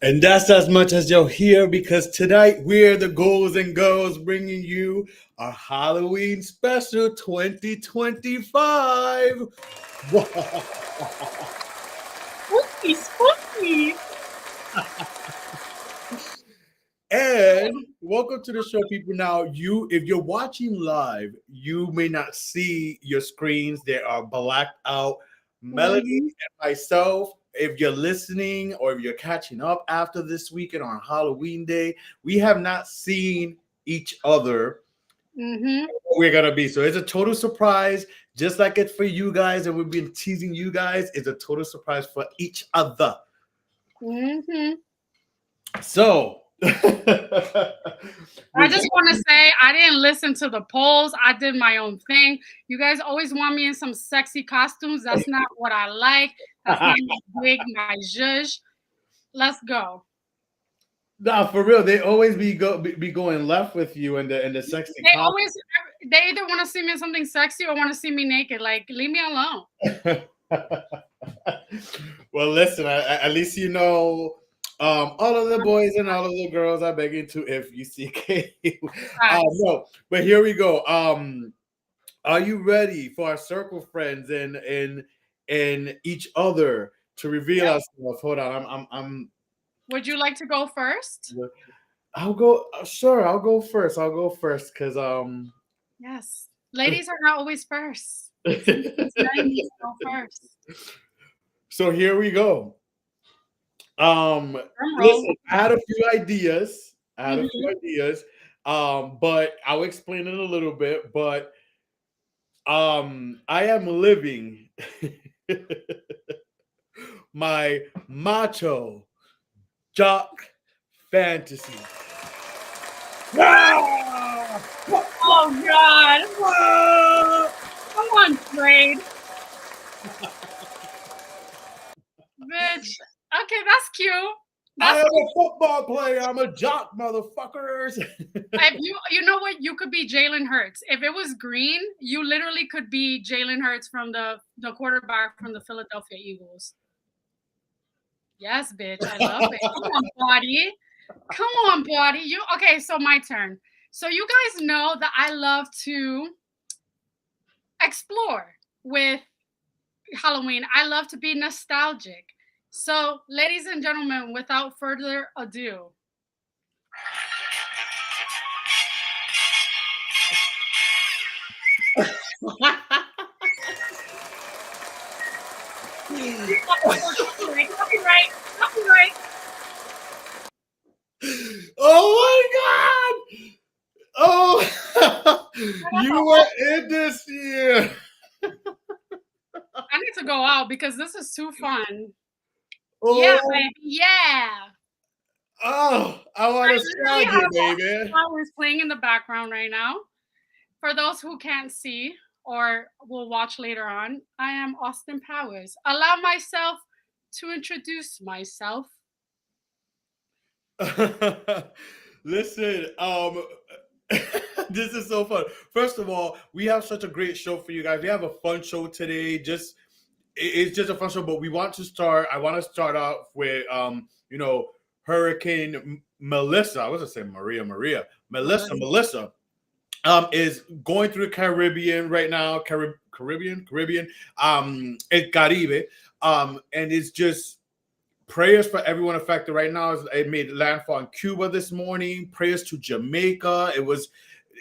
And that's as much as you'll hear because tonight we're the Ghouls and Girls bringing you our Halloween special 2025. Spooky, spooky. And welcome to the show, people. Now, if you're watching live, you may not see your screens; they are blacked out. Melody Mhm, and myself, if you're listening or if you're catching up after this weekend on Halloween Day, we have not seen each other. mhm, We're gonna be so it's a total surprise, just like it for you guys, and we've been teasing you guys. It's a total surprise for each other. mhm. So, I with just want to say I didn't listen to the polls. I did my own thing. You guys always want me in some sexy costumes. That's not what I like. That's not my wig, my zhuzh. Let's go. nah, for real, they always be going left with you in the sexy They always they either want to see me in something sexy or want to see me naked. Like, leave me alone. costume. Well, listen, at least you know all of the boys and all of the girls are begging to if you see. Facts. No, but here we go. Are you ready for our circle friends and each other to reveal Yep. ourselves? Hold on, Would you like to go first? I'll go. Sure, I'll go first. I'll go first because Yes. Ladies are not always first. Sometimes men need to go first. So here we go. Drum roll. Listen, I had a few ideas. Mhm. But I'll explain it a little bit. But I am living my macho jock fantasy. Ah! Oh God. Ah! Come on, Trade. Bitch. Okay, that's cute. I That's am cute. a football player. I'm a jock, motherfuckers. If you know what, you could be Jalen Hurts. If it was green, you literally could be Jalen Hurts from the quarterback from the Philadelphia Eagles. Yes, bitch. I love it. Come on, body. Come on, body. You okay, so my turn. So you guys know that I love to explore with Halloween. I love to be nostalgic. So, ladies and gentlemen, without further ado, copyright, copyright, copyright. Oh my god! Oh, you were in this year. I need to go out because this is too fun. Yeah, Oh, baby. Yeah. I I want to literally shag you, have Austin baby. Powers playing in the background right now. For those who can't see or will watch later on, I am Austin Powers. Allow myself to introduce myself. Listen, this is so fun. First of all, we have such a great show for you guys. We have a fun show today. It's just a fun show, but we want to start. I want to start off with Hurricane Melissa. I was gonna say Maria. Melissa is going through the Caribbean right now. Caribbean. El Caribe. And it's just prayers for everyone affected right now. It made landfall in Cuba this morning. Prayers to Jamaica.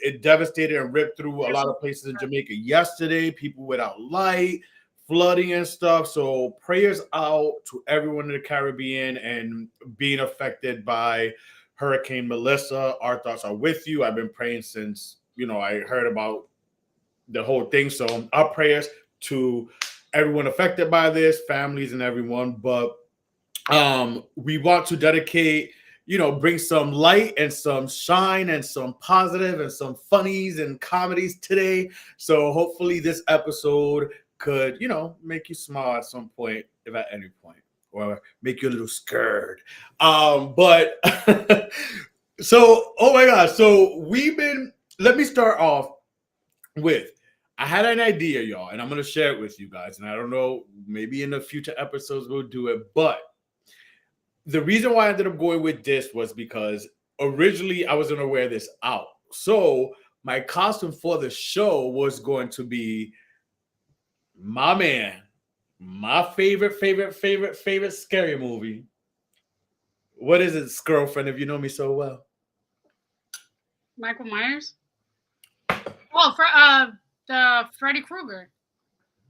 It devastated and ripped through a lot of places in Jamaica yesterday. People without light, flooding and stuff. So prayers out to everyone in the Caribbean and being affected by Hurricane Melissa. Our thoughts are with you. I've been praying since I heard about the whole thing. So our prayers to everyone affected by this, families and everyone. But we want to dedicate, bring some light and some shine and some positive and some funnies and comedies today. So hopefully this episode could, make you smile at some point, if at any point, or make you a little scared. But so, oh my gosh. So let me start off with, I had an idea, y'all, and I'm going to share it with you guys. And I don't know, maybe in the future episodes we'll do it, but the reason why I ended up going with this was because originally I was gonna wear this out. So my costume for the show was going to be my man, my favorite scary movie. What is it, girlfriend? If you know me so well, Michael Myers. Oh, for the Freddy Krueger.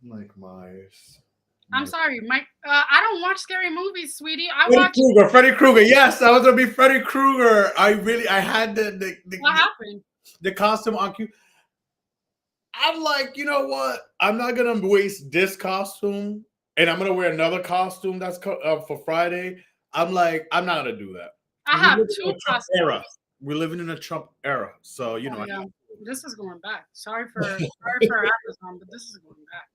Mike Myers. I'm sorry, Mike. I don't watch scary movies, sweetie. I Freddy watch. Krueger. Freddy Krueger. Yes, I was gonna be Freddy Krueger. I had What happened? the costume on cue. I'm like, you know what? I'm not gonna waste this costume, and I'm gonna wear another costume that's for Friday. I'm like, I'm not gonna do that. I We have live in two a Trump era. costumes. We're living in a Trump era, so you Oh know. yeah, this is going back. Sorry for Amazon, but this is going back.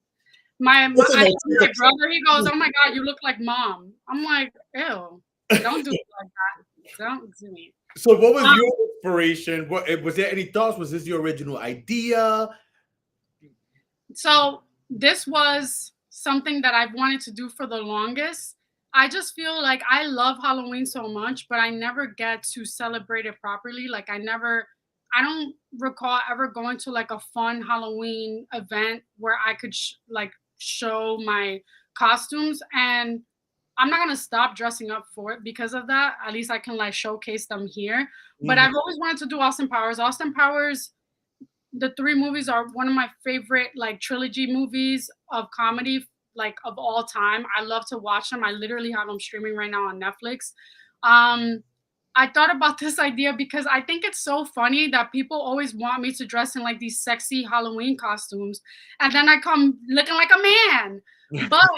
I told my brother, he goes, "Oh my God, you look like mom." I'm like, "Ew, don't do it like that. Don't do me." So, what was your inspiration? What was there any thoughts? Was this your original idea? So this was something that I've wanted to do for the longest. I just feel like I love Halloween so much, but I never get to celebrate it properly. Like I don't recall ever going to like a fun Halloween event where I could like show my costumes, and I'm not gonna stop dressing up for it because of that. At least I can like showcase them here. But I've always wanted to do Austin Powers. Austin Powers, the three movies are one of my favorite like trilogy movies of comedy, like of all time. I love to watch them. I literally have them streaming right now on Netflix. um I thought about this idea because I think it's so funny that people always want me to dress in like these sexy Halloween costumes, and then I come looking like a man. But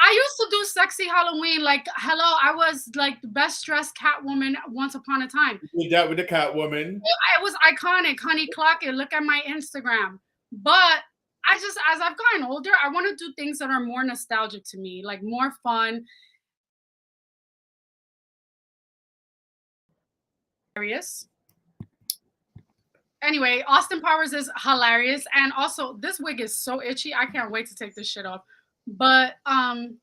I used to do sexy Halloween. Like, hello, I was like the best dressed Catwoman once upon a time. Did that with the Catwoman. It was iconic, honey. Clock it. Look at my Instagram. But I just, as I've gotten older, I want to do things that are more nostalgic to me, like more fun. Hilarious. Anyway, Austin Powers is hilarious, and also this wig is so itchy. I can't wait to take this shit off. But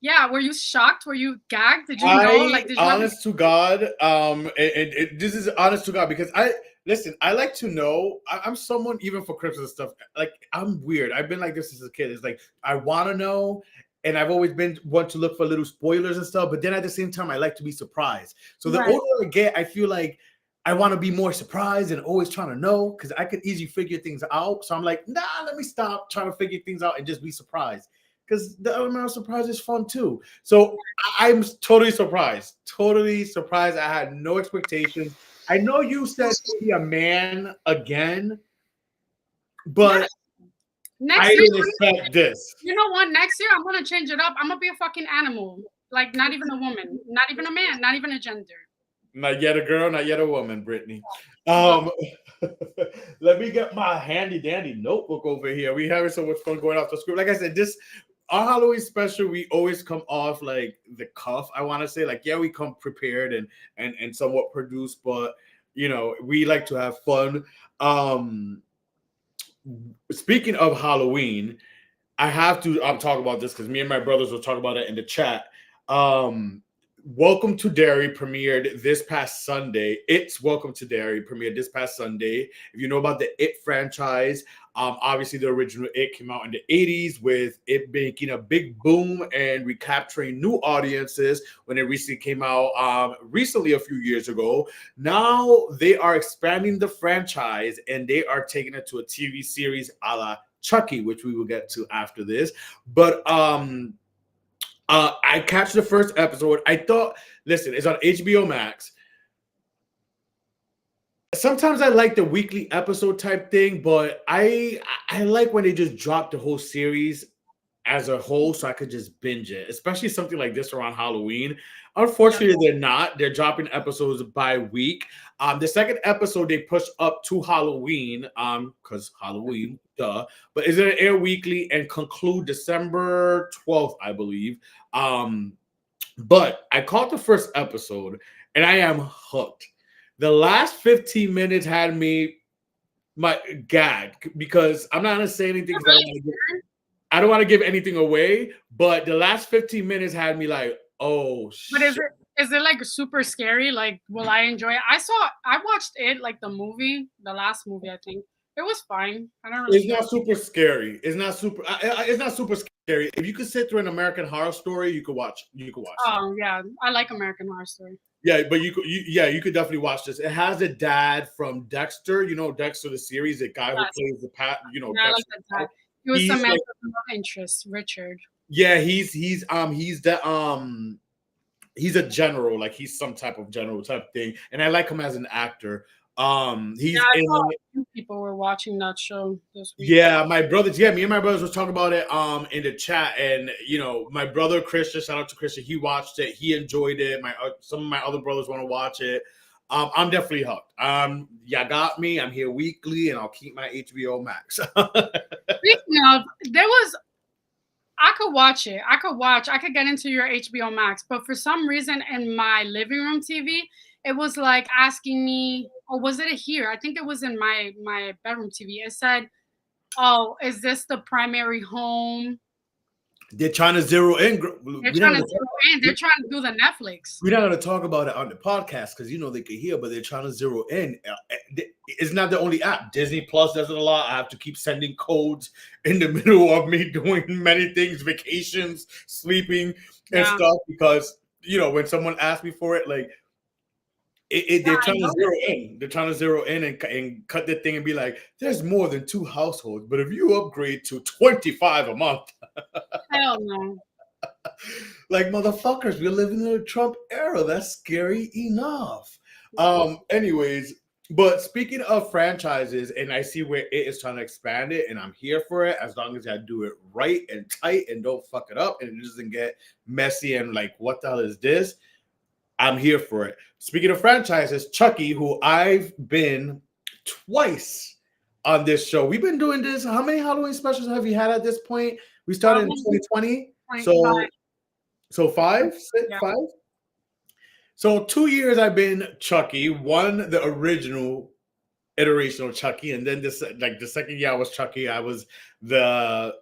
yeah, were you shocked? Were you gagged? Did you know? Like, did you honest to God, this is honest to God because I listen. I like to know. I'm someone even for Christmas stuff. Like I'm weird. I've been like this as a kid. It's like I want to know, and I've always been want to look for little spoilers and stuff. But then at the same time, I like to be surprised. So the older I get, I feel like I want to be more surprised and always trying to know because I could easily figure things out. So I'm like, nah, let me stop trying to figure things out and just be surprised because the element of surprise is fun too. So I'm totally surprised. Totally surprised. I had no expectations. I know you said to be a man again, but next I year, didn't expect this. you know what? Next year, I'm going to change it up. I'm going to be a fucking animal. Like, not even a woman, not even a man, not even a gender. Not yet a girl, not yet a woman, Brittany. Let me get my handy dandy notebook over here. We having so much fun going off the script. Like I said, this our Halloween special, we always come off like the cuff. I want to say, like, yeah, we come prepared and somewhat produced, but you know, we like to have fun. Speaking of Halloween, I have to talk about this because me and my brothers will talk about it in the chat. Welcome to Derry premiered this past Sunday. It's Welcome to Derry premiered this past Sunday. If you know about the It franchise, obviously the original It came out in the 80s with it making a big boom and recapturing new audiences when it recently came out recently a few years ago. Now they are expanding the franchise and they are taking it to a TV series a la Chucky, which we will get to after this. But I catch the first episode. I thought, listen, it's on HBO Max. Sometimes I like the weekly episode type thing, but I like when they just drop the whole series as a whole so I could just binge it, especially something like this around Halloween. Unfortunately, they're not. They're dropping episodes by week. The second episode they pushed up to Halloween, because Halloween, duh. But is it air weekly and conclude December 12th, I believe. But I caught the first episode and I am hooked. The last 15 minutes had me my gag because I'm not gonna say anything because I don't want to give anything away, but the last 15 minutes had me like, oh shit. But is it Is it like super scary? Like, will I enjoy it? I watched it like the movie, the last movie. I think it was fine. I don't It's really. not super scary. It's not super. It's not super scary. If you could sit through an American Horror Story, you could watch. You could watch it. Oh yeah, I like American Horror Story. Yeah, but you could definitely watch this. It has a dad from Dexter. You know Dexter the series, the guy who Yes, plays the yeah, I like Dexter. that guy. He was He's like, Samantha's love interest, Richard. yeah, he's a general, like he's some type of general type thing, and I like him as an actor. Yeah, He's I in. saw a few people were watching that show this week. Yeah, my brothers. Yeah, me and my brothers was talking about it in the chat, and my brother Christian, shout out to Christian, he watched it, he enjoyed it. My some of my other brothers want to watch it. I'm definitely hooked. Yeah, got me. I'm here weekly, and I'll keep my HBO Max. Speaking of, I could watch it. I could get into your HBO Max, but for some reason in my living room TV, it was like asking me, or was it here? I think it was in my bedroom TV. It said, "Oh, is this the primary home?" They're trying to zero in. They're trying to zero in. They're trying to do the Netflix. We're not going to talk about it on the podcast because they can hear, but they're trying to zero in. It's not the only app. Disney Plus does it a lot. I have to keep sending codes in the middle of me doing many things, vacations, sleeping, and stuff because when someone asks me for it, like they're trying to zero in. They're trying to zero in and cut the thing and be like, there's more than 2 households, but if you upgrade to 25 a month, hell no. Like, motherfuckers, we're living in a Trump era. That's scary enough. Anyways, but speaking of franchises, and I see where it is trying to expand it, and I'm here for it as long as I do it right and tight and don't fuck it up and it doesn't get messy and like, what the hell is this? I'm here for it. Speaking of franchises, Chucky, who I've been twice on this show. We've been doing this. How many Halloween specials have you had at this point? We started in 2020. So 5, 6, Yeah. 5. So 2 years I've been Chucky. One, the original iteration of Chucky, and then the second year I was Chucky. I was the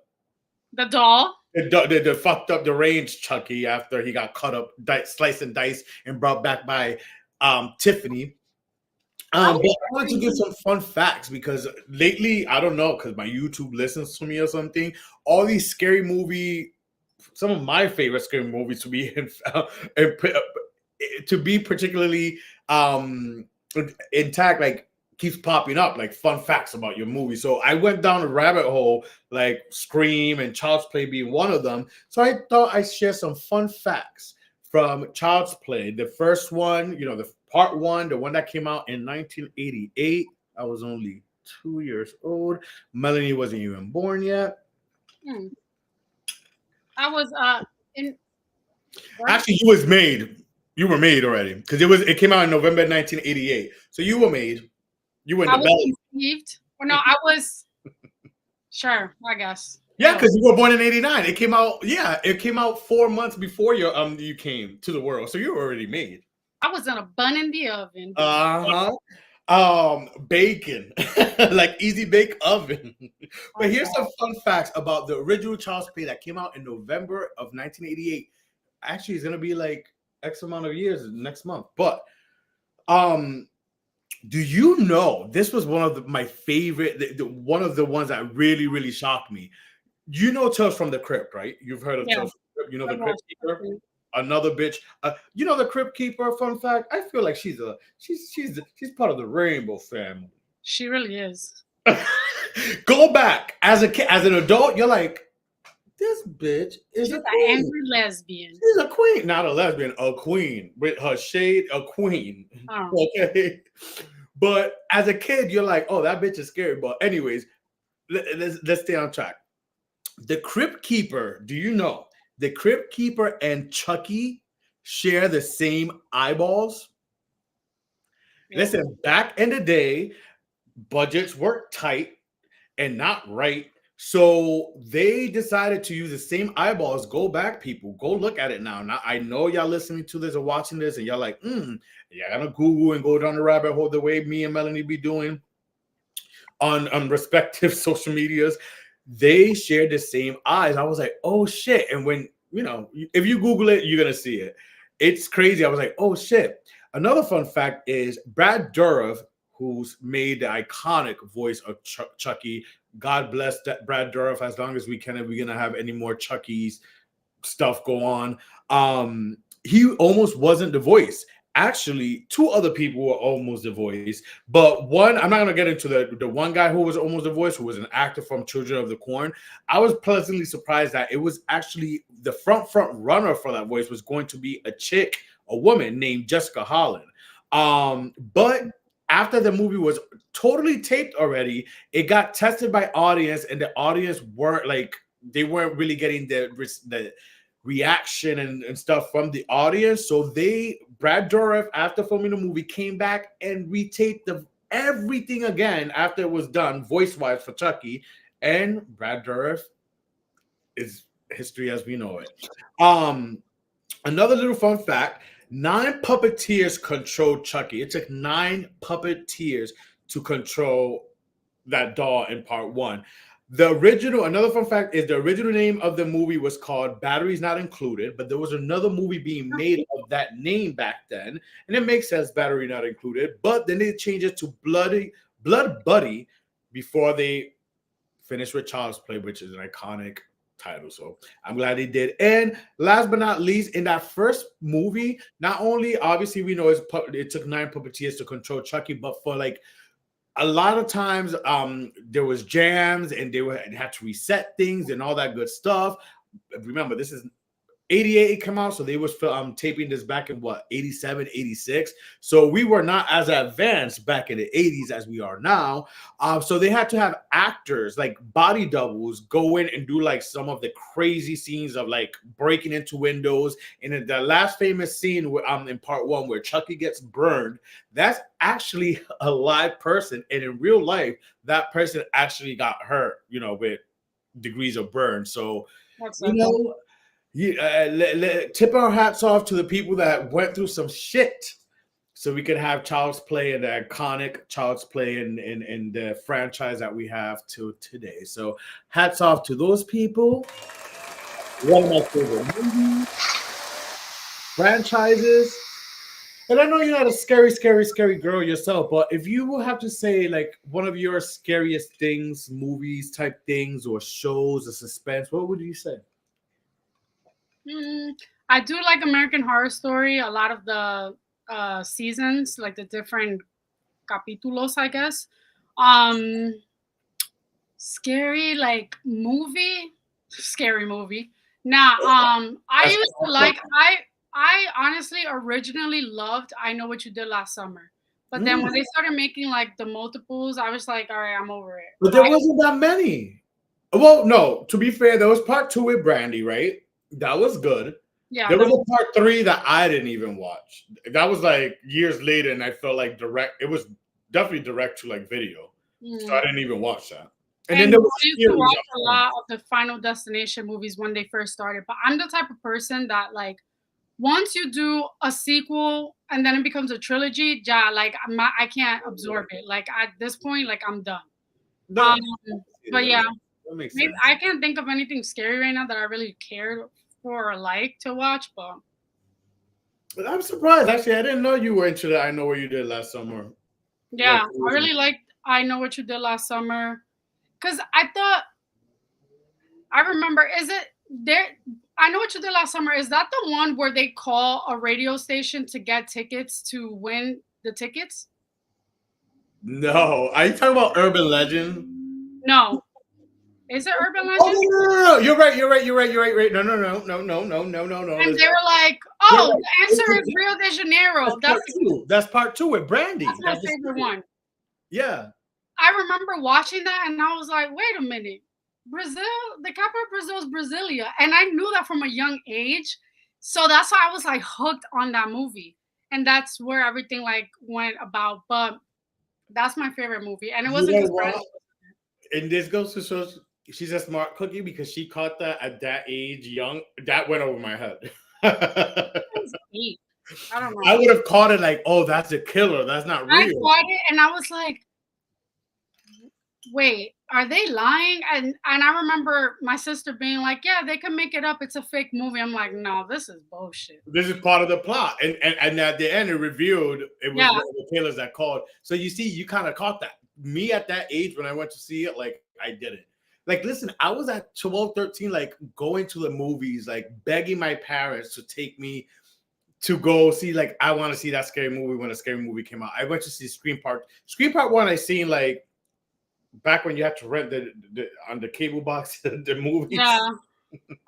doll. The fucked up, deranged Chucky after he got cut up, sliced and diced, and brought back by Tiffany. But I wanted to give some fun facts because lately, I don't know, because my YouTube listens to me or something. All these scary movie, some of my favorite scary movies to be particularly intact, like keeps popping up, like fun facts about your movie. So I went down a rabbit hole, like Scream and Child's Play being one of them. So I thought I'd share some fun facts from Child's Play. The first one, the part 1, the one that came out in 1988. I was only 2 years old. Melanie wasn't even born yet. I was in. Actually, you was made. You were made already because it came out in November 1988. So you were made. You were in the belly. Conceived. Or no, I was. Sure, I guess. Yeah, because you were born in 89. It came out. Yeah, it came out 4 months before you came to the world. So you were already made. I was in a bun in the oven. Bacon, like easy bake oven. But here's some fun facts about the original Child's Play that came out in November of 1988. Actually, it's gonna be like X amount of years next month. But do you know this was one of my favorite, one of the ones that really, really shocked me. You know Tales from the Crypt, right? You've heard of Tales from the Crypt. You know the Crypt Keeper? Another bitch. The Crypt Keeper, fun fact, I feel like she's part of the Rainbow family. She really is. Go back as an adult, you're like, this bitch is an angry lesbian. She's a queen, not a lesbian, a queen with her shade, a queen. Oh. Okay, but as a kid, you're like, oh, that bitch is scary. But anyways, let's stay on track. The Crypt Keeper. Do you know the Crypt Keeper and Chucky share the same eyeballs? Yeah. Listen, back in the day, budgets were tight and not right. So they decided to use the same eyeballs. Go back, people. Go look at it now. Now, I know y'all listening to this or watching this, and y'all like, y'all gonna Google and go down the rabbit hole the way me and Melanie be doing on respective social medias. They shared the same eyes. I was like, oh shit. And when, if you Google it, you're gonna see it. it's crazy. I was like, oh shit. Another fun fact is Brad Dourif, who's made the iconic voice of Chucky. God bless that Brad Dourif. As long as we can, if we're gonna have any more Chucky's stuff go on. He almost wasn't the voice. Actually, two other people were almost the voice, but one, I'm not gonna get into the one guy who was almost the voice, who was an actor from Children of the Corn. I was pleasantly surprised that it was actually the front runner for that voice was going to be a chick, a woman named Jessica Holland. But after the movie was totally taped already, it got tested by audience, and the audience weren't like, they weren't really getting the reaction and stuff from the audience. So Brad Dourif, after filming the movie, came back and retaped everything again after it was done, voice wise, for Chucky. And Brad Dourif is history as we know it. Another little fun fact: 9 puppeteers controlled Chucky. It took 9 puppeteers to control that doll in part 1. Another fun fact is the original name of the movie was called Batteries Not Included, but there was another movie being made of that name back then, and it makes sense, Battery Not Included, but then they changed it to Blood Buddy before they finished with Child's Play, which is an iconic title. So I'm glad they did. And last but not least, in that first movie, not only obviously we know it took 9 puppeteers to control Chucky, but for like a lot of times there was jams and they had to reset things and all that good stuff. Remember, this is 88 it came out, so they was taping this back in what, 87, 86. So we were not as advanced back in the 80s as we are now. So they had to have actors like body doubles go in and do like some of the crazy scenes of like breaking into windows. And in the last famous scene in part 1 where Chucky gets burned, that's actually a live person, and in real life that person actually got hurt, with degrees of burn. So tip our hats off to the people that went through some shit so we could have Child's Play and the iconic Child's Play in the franchise that we have to today. So hats off to those people. One of my favorite movies, franchises. And I know you're not a scary girl yourself, but if you will have to say like one of your scariest things, movies type things or shows or suspense, what would you say? I do like American Horror Story. A lot of the seasons, like the different capítulos, I guess. Scary like movie, scary movie. Now, I used to like. I honestly originally loved I Know What You Did Last Summer. But then when they started making like the multiples, I was like, all right, I'm over it. But there wasn't that many. Well, no, to be fair, there was part 2 with Brandy, right? That was good. Yeah. There was a part 3 that I didn't even watch. That was like years later, and I felt like it was definitely direct to like video. So I didn't even watch that. And then there was I used to watch a lot of the Final Destination movies when they first started. But I'm the type of person that like once you do a sequel and then it becomes a trilogy, like I can't absorb it. Like at this point, like I'm done. No, but yeah, maybe I can't think of anything scary right now that I really cared for or like to watch. But I'm surprised. Actually, I didn't know you were into that. I Know What You Did Last Summer. Yeah, I really liked I Know What You Did Last Summer because I remember. Is it there? I Know What You Did Last Summer. Is that the one where they call a radio station to get tickets to win the tickets? No. Are you talking about Urban Legend? No. Is it Urban Legend? Oh, no. You're right. No. And they were like, oh, the answer is Rio de Janeiro. That's part 2 with Brandy. That's my favorite one. Yeah. I remember watching that and I was like, wait a minute. Brazil, the capital of Brazil is Brasilia. And I knew that from a young age. So that's why I was like hooked on that movie. And that's where everything like went about. But that's my favorite movie. And it wasn't just Brandy. And this goes to show she's a smart cookie because she caught that at that age young. That went over my head. I don't know. I would have caught it like, oh, that's a killer. That's not real. I caught it and I was like, wait, are they lying? And I remember my sister being like, yeah, they can make it up. It's a fake movie. I'm like, no, this is bullshit. This is part of the plot, and at the end, it revealed it was Yeah. one of the tailors that called. So you see, you kind of caught that. Me at that age when I went to see it, like I did it. Like, listen, I was at 12, 13, like going to the movies, like begging my parents to take me to go see, like, I want to see that scary movie when a scary movie came out. I went to see Scream Part. Scream Part 1, I seen like back when you had to rent the on the cable box the Yeah. movies.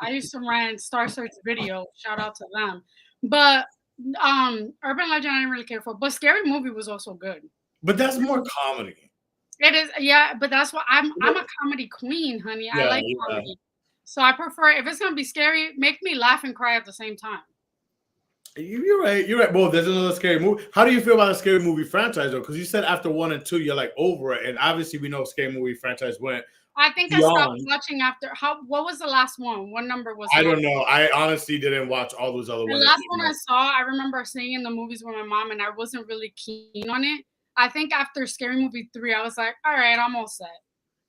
I used to rent Star Search Video. Shout out to them. But Urban Legend I didn't really care for. But Scary Movie was also good. But that's more comedy. It is, yeah, but that's what I'm a comedy queen, honey. I Yeah, like yeah. comedy. So I prefer if it's gonna be scary, make me laugh and cry at the same time. You're right. You're right. Well, there's another scary movie. How do you feel about a scary movie franchise though? Because you said after 1 and 2, you're like over it, and obviously we know scary movie franchise went I think I stopped beyond. watching after what was the last one? What number was I the last don't know. I honestly didn't watch all those other the ones. last one I saw, I remember seeing in the movies with my mom and I wasn't really keen on it. I think after Scary Movie 3, I was like, all right, I'm all set.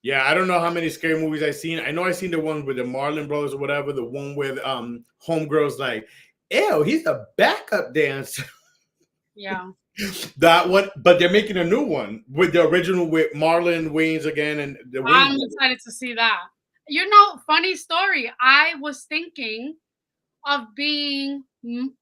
Yeah, I don't know how many scary movies I've seen. I know I seen the one with the Marlon Brothers or whatever. The one with Homegirls like, ew, he's a backup dancer. Yeah. That one, but they're making a new one with the original with Marlon Wayans again and the Wayans. I'm excited to see that. You know, funny story. I was thinking of being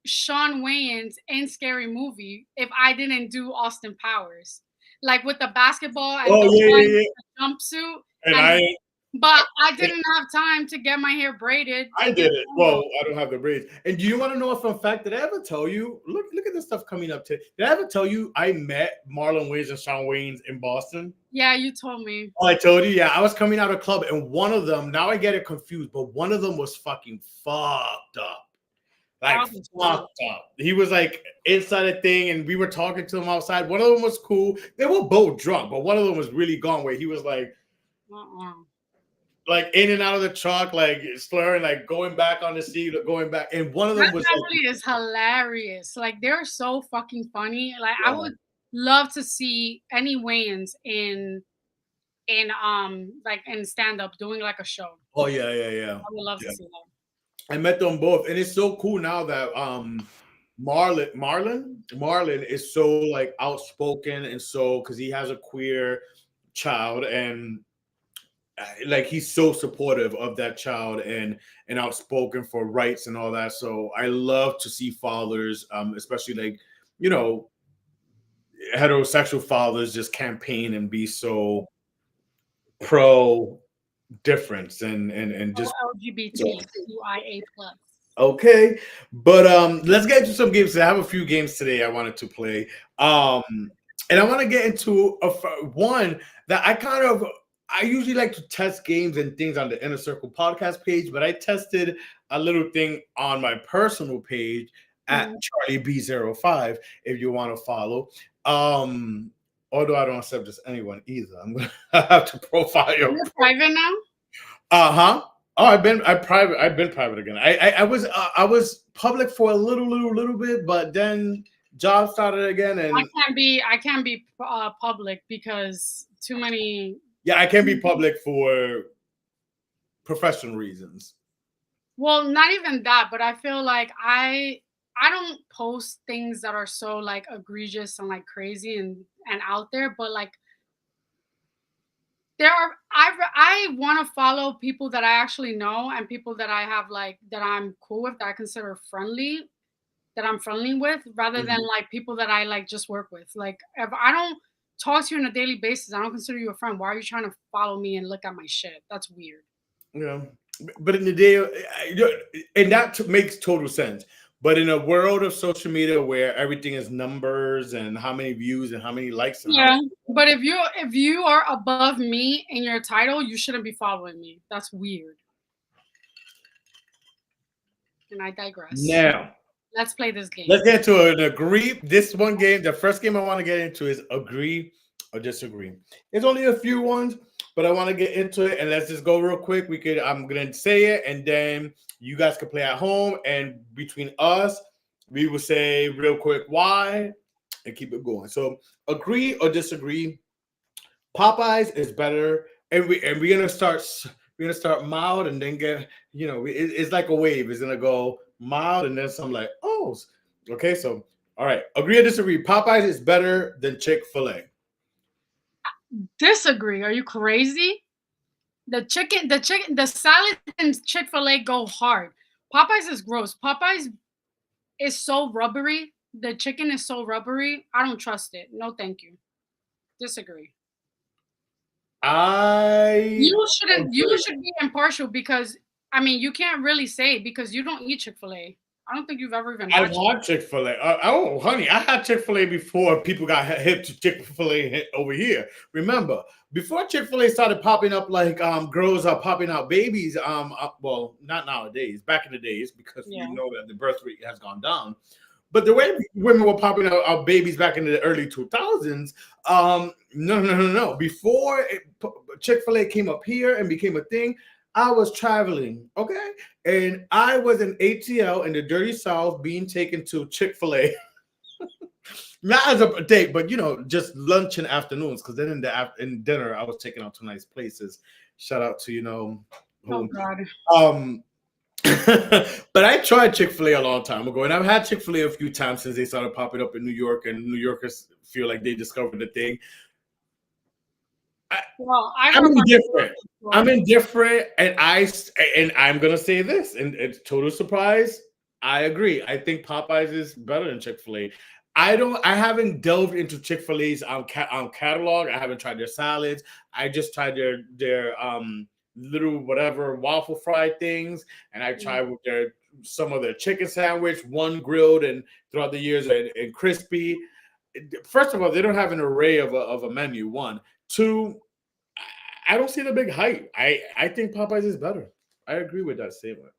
Sean Wayans in Scary Movie if I didn't do Austin Powers, like with the basketball and Oh the yeah, one yeah, yeah. jumpsuit. And And but I didn't have time to get my hair braided. I did it. Well, I don't have the braids. And do you want to know a fun fact? Did I ever tell you? Look at this stuff coming up today. Did I ever tell you I met Marlon Wayans and Sean Wayans in Boston? Yeah, you told me. Oh, I told you. Yeah, I was coming out of club, and one of them. Now I get it confused, but one of them was fucking fucked up. Like fucked up. He was like inside a thing, and we were talking to him outside. One of them was cool. They were both drunk, but one of them was really gone. Where he was like in and out of the truck, like slurring, like going back on the seat, going back. And one of them That was family is hilarious. Like they're so fucking funny. Like I would love to see any Wayans in like in stand up doing like a show. Oh yeah. I would love to see that. I met them both, and it's so cool now that Marlon is so like outspoken and so because he has a queer child and like he's so supportive of that child and outspoken for rights and all that. So I love to see fathers, especially like heterosexual fathers, just campaign and be so pro difference and just LGBTQIA plus. Okay, but let's get into some games. I have a few games today I wanted to play, and I want to get into one that I usually like to test games and things on the Inner Circle podcast page, but I tested a little thing on my personal page at Charlie B05 if you want to follow. Although I don't accept just anyone either, I'm gonna have to profile your. You're private now. Oh, I've been private again. I was public for a little bit, but then job started again, and I can't be public because too many. Yeah, I can't be public for professional reasons. Well, not even that, but I feel like I don't post things that are so like egregious and like crazy and out there, but like I want to follow people that I actually know and people that I have like that I'm cool with, that I consider friendly, that I'm friendly with, rather than like people that I like just work with. Like if I don't talk to you on a daily basis, I don't consider you a friend. Why are you trying to follow me and look at my shit? That's weird. Yeah, but in the day, and that makes total sense. But in a world of social media where everything is numbers and how many views and how many likes, but if you are above me in your title, you shouldn't be following me. That's weird. And I digress. Now, let's play this game. Let's get into an agree. This one game, the first game I want to get into is agree or disagree. There's only a few ones, but I want to get into it, and let's just go real quick. I'm gonna say it, and then you guys can play at home, and between us, we will say real quick why and keep it going. So agree or disagree. Popeyes is better and we're gonna start mild and then get, it's like a wave. It's gonna go mild and then some like, oh, okay. So all right, agree or disagree? Popeyes is better than Chick-fil-A. Disagree. Are you crazy? The salad and Chick-fil-A go hard. Popeyes is gross. Popeyes is so rubbery. The chicken is so rubbery. I don't trust it. No, thank you. Disagree. I You agree. should be impartial because I mean you can't really say because you don't eat Chick-fil-A. I don't think you've ever even I had want Chick-fil-A. Oh, honey, I had Chick-fil-A before people got hip to Chick-fil-A over here. Remember, before Chick-fil-A started popping up like girls are popping out babies. Well, not nowadays. Back in the days, because we Yeah. know that the birth rate has gone down. But the way women were popping out babies back in the early 2000s, no. Before Chick-fil-A came up here and became a thing, I was traveling, okay? And I was in ATL in the dirty South being taken to Chick-fil-A. Not as a date, but just lunch and afternoons. Because then in dinner, I was taken out to nice places. Shout out to Oh who. God. Um, but I tried Chick-fil-A a long time ago, and I've had Chick-fil-A a few times since they started popping up in New York, and New Yorkers feel like they discovered the thing. Well, I I'm work on indifferent. the I'm indifferent, and I'm gonna say this, and it's total surprise. I agree. I think Popeyes is better than Chick-fil-A. I haven't delved into Chick-fil-A's catalog. I haven't tried their salads. I just tried their little whatever waffle fry things, and I tried with some of their chicken sandwich, one grilled and throughout the years and crispy. First of all, they don't have an array of a menu. One, two. I don't see the big hype. I think Popeyes is better. I agree with that statement.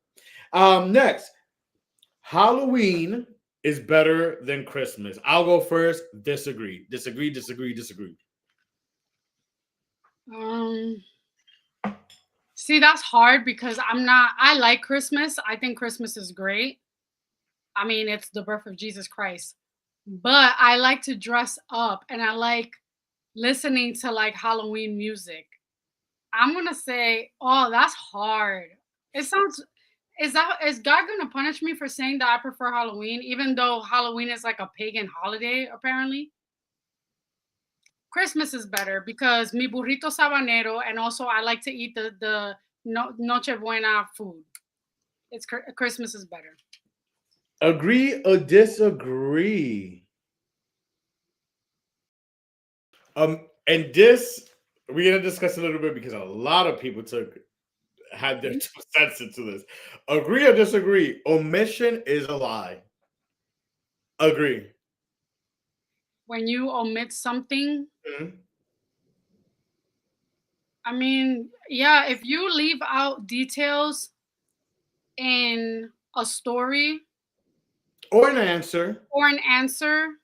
Next, Halloween is better than Christmas. I'll go first. Disagree. Disagree. Disagree. Disagree. Um, See, that's hard because I like Christmas. I think Christmas is great. I mean, it's the birth of Jesus Christ. But I like to dress up and I like listening to like Halloween music. I'm gonna say, oh, that's hard. It sounds is God gonna punish me for saying that I prefer Halloween, even though Halloween is like a pagan holiday, apparently? Christmas is better because mi burrito sabanero, and also I like to eat the Noche Buena food. Christmas is better. Agree or disagree? And this we're gonna discuss a little bit because a lot of people had their 2 cents into this. Agree or disagree? Omission is a lie. Agree. When you omit something, Mhm. I mean, yeah, if you leave out details in a story Or an answer. or an answer,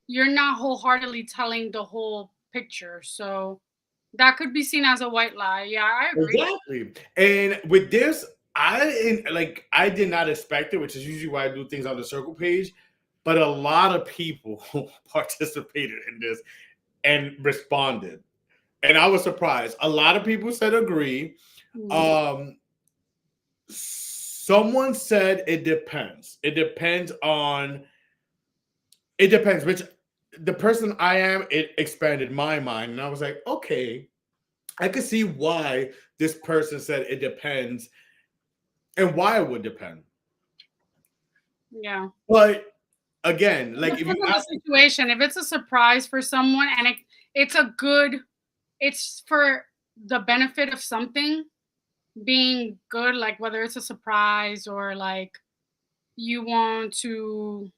you're not wholeheartedly telling the whole picture. So that could be seen as a white lie. Yeah, I agree. Exactly. And with this, I did not expect it, which is usually why I do things on the circle page. But a lot of people participated in this and responded. And I was surprised. A lot of people said agree. Mm. Um, Someone said it depends. It depends which the person I am, it expanded my mind. And I was like, okay, I could see why this person said it depends and why it would depend. Yeah. But again, It like if you depends on the ask, situation. If it's a surprise for someone and it's a good, it's for the benefit of something being good, like whether it's a surprise or like you want to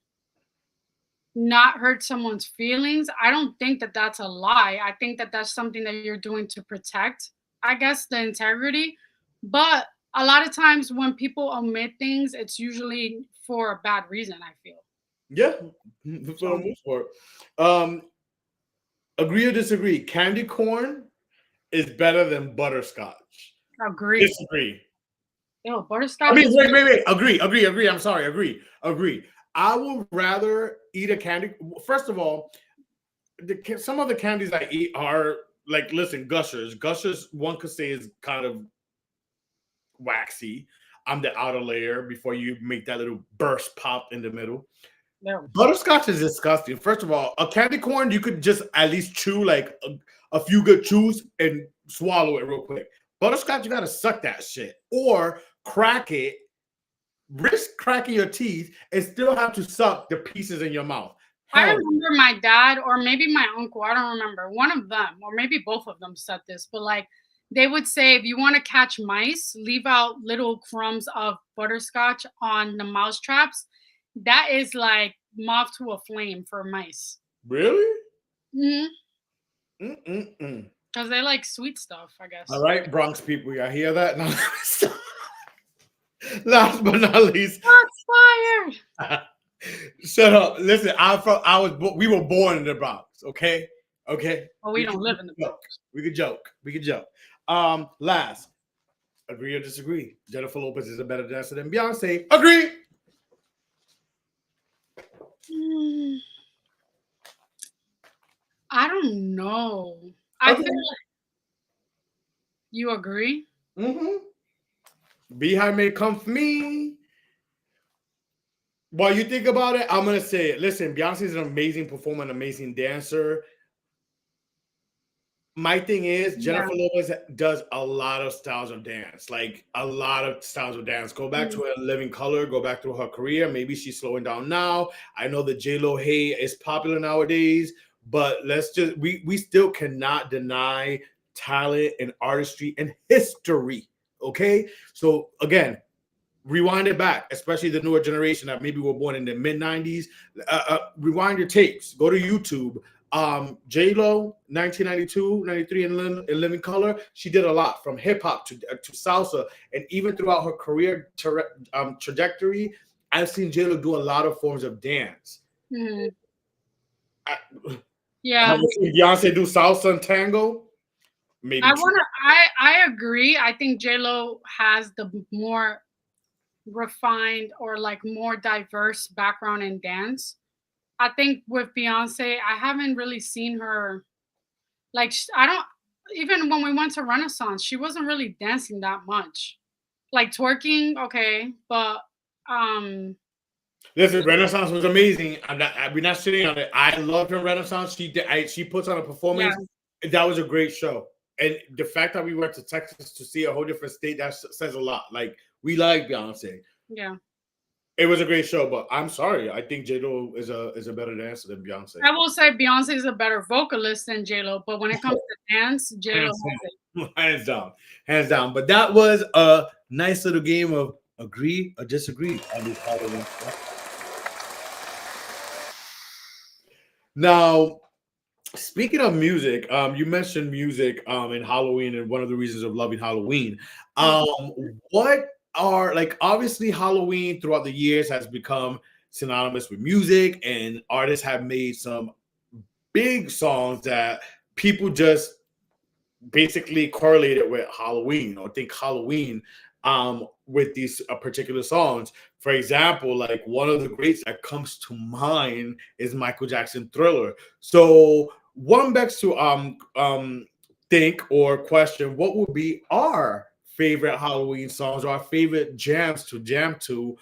not hurt someone's feelings, I don't think that that's a lie. I think that that's something that you're doing to protect, I guess, the integrity. But a lot of times when people omit things, it's usually for a bad reason, I feel. yeah, for the So most part. Um, Agree or disagree? Candy corn is better than butterscotch. agree. Disagree. Ew, I butterscotch mean, is wait. Agree. I'm sorry. Agree. I would rather eat a candy. First of all, some of the candies I eat are like listen, Gushers. Gushers, one could say is kind of waxy. I'm the outer layer before you make that little burst pop in the middle. No. Butterscotch is disgusting. First of all, a candy corn you could just at least chew like a few good chews and swallow it real quick. Butterscotch, you gotta suck that shit or crack it, risk cracking your teeth, and still have to suck the pieces in your mouth. I Hell, remember my dad or maybe my uncle, I don't remember, one of them, or maybe both of them said this, but like they would say if you want to catch mice, leave out little crumbs of butterscotch on the mouse traps. That is like moth to a flame for mice. really? Because Mm-mm-mm. they like sweet stuff, I All guess. right, Bronx people, y'all hear that? Now, last but not least, Shots fired. shut up. Listen, we were born in the Bronx. Okay, okay. Well, we don't live in the Joke. Bronx. We could joke. We could joke. Last, agree or disagree? Jennifer Lopez is a better dancer than Beyonce. Agree. Mm, I don't know. I feel Agree. like you agree. Mm-hmm. Beehive may come for me. While you think about it, I'm gonna say it. Listen, Beyonce is an amazing performer, an amazing dancer. My thing is Yeah. Jennifer Lopez does a lot of styles of dance, like a lot of styles of dance. Go back to Mm, her Living Color, go back to her career. Maybe she's slowing down now. I know the J Lo Hey is popular nowadays, but we still cannot deny talent and artistry and history. Okay, so again, rewind it back, especially the newer generation that maybe were born in the mid 90s. Rewind your tapes, go to YouTube. J Lo, 1992, 93 in Living Color, she did a lot from hip hop to salsa, and even throughout her career trajectory, I've seen J Lo do a lot of forms of dance. mm, I, yeah. have you seen Beyonce do salsa and tango? Maybe I two. wanna I agree. I think J-Lo has the more refined or like more diverse background in dance. I think with Beyonce, I haven't really seen her like I don't even when we went to Renaissance, she wasn't really dancing that much. Like twerking, okay, but um Listen, Renaissance was amazing. We're not sitting on it. I loved her Renaissance. She puts on a yeah, performance. That was a great show. And the fact that we went to Texas to see a whole different state, that says a lot. Like, we like Beyonce. yeah. It was a great show, but I'm sorry. I think J Lo is a better dancer than Beyonce. I will say Beyonce is a better vocalist than J-Lo, but when it comes to dance, J-Lo Hands has it. down. Hands down. Hands down. But that was a nice little game of agree or disagree on this Halloween. Now, speaking of music, you mentioned music in Halloween and one of the reasons of loving Halloween. Mm, Um, what are like obviously Halloween throughout the years has become synonymous with music, and artists have made some big songs that people just basically correlated with Halloween or think Halloween with these particular songs. For example, like one of the greats that comes to mind is Michael Jackson Thriller. So one begs to think or question what would be our favorite Halloween songs or our favorite jams to jam to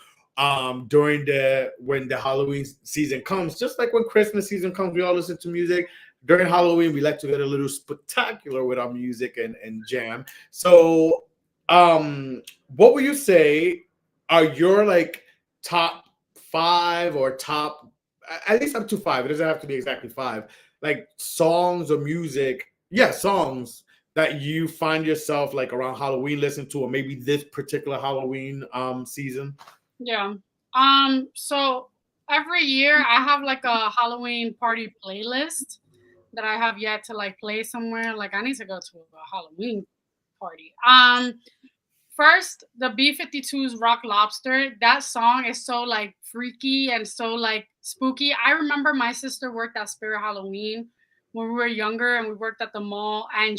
during the when the Halloween season comes. Just like when Christmas season comes, we all listen to music. During Halloween, we like to get a little spectacular with our music and jam. So, what would you say are your like top five or top at least up to five? It doesn't have to be exactly five. Like songs or music, yeah, songs that you find yourself like around Halloween listening to, or maybe this particular Halloween season. yeah. So every year I have like a Halloween party playlist that I have yet to like play somewhere. Like I need to go to a Halloween party. First, the B-52's Rock Lobster. That song is so like freaky and so like spooky. I remember my sister worked at Spirit Halloween when we were younger and we worked at the mall, and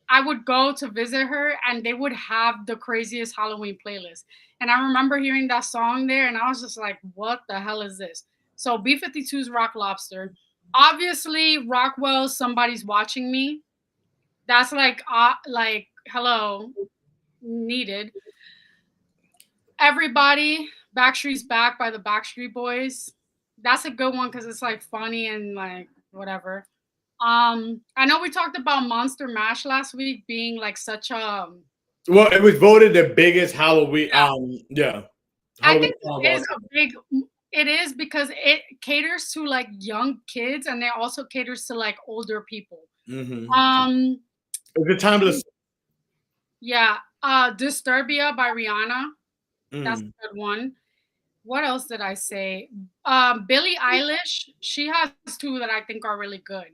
I would go to visit her and they would have the craziest Halloween playlist. And I remember hearing that song there and I was just like, what the hell is this? So B-52's Rock Lobster. Obviously, Rockwell's "Somebody's Watching Me." That's like hello, needed. Everybody, Backstreet's Back by the Backstreet Boys. That's a good one because it's like funny and like whatever. I know we talked about Monster Mash last week being like such a Well, it was voted the biggest Halloween. Yeah, I Halloween think song of it all is a big it is because it caters to like young kids and it also caters to like older people. time. It's a Um timeless. yeah, Disturbia by Rihanna. That's Mm. a good one. What else did I say? Billie Eilish, she has two that I think are really good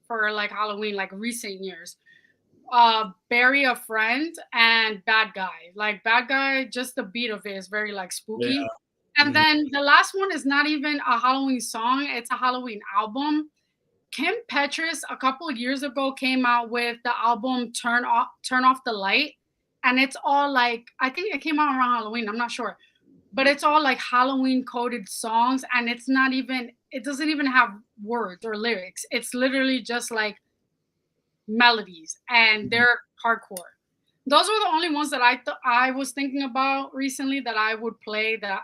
for like Halloween, like recent years. Bury a Friend and Bad Guy. Like Bad Guy, just the beat of it is very like Yeah. spooky. And Mhm. then the last one is not even a Halloween song, it's a Halloween album. Kim Petras a couple of years ago came out with the album Turn Off the Light. And it's all like I think it came out around Halloween, I'm not sure. But it's all like Halloween coded songs and it doesn't even have words or lyrics. It's literally just like melodies and they're hardcore. Those were the only ones that I was thinking about recently that I would play that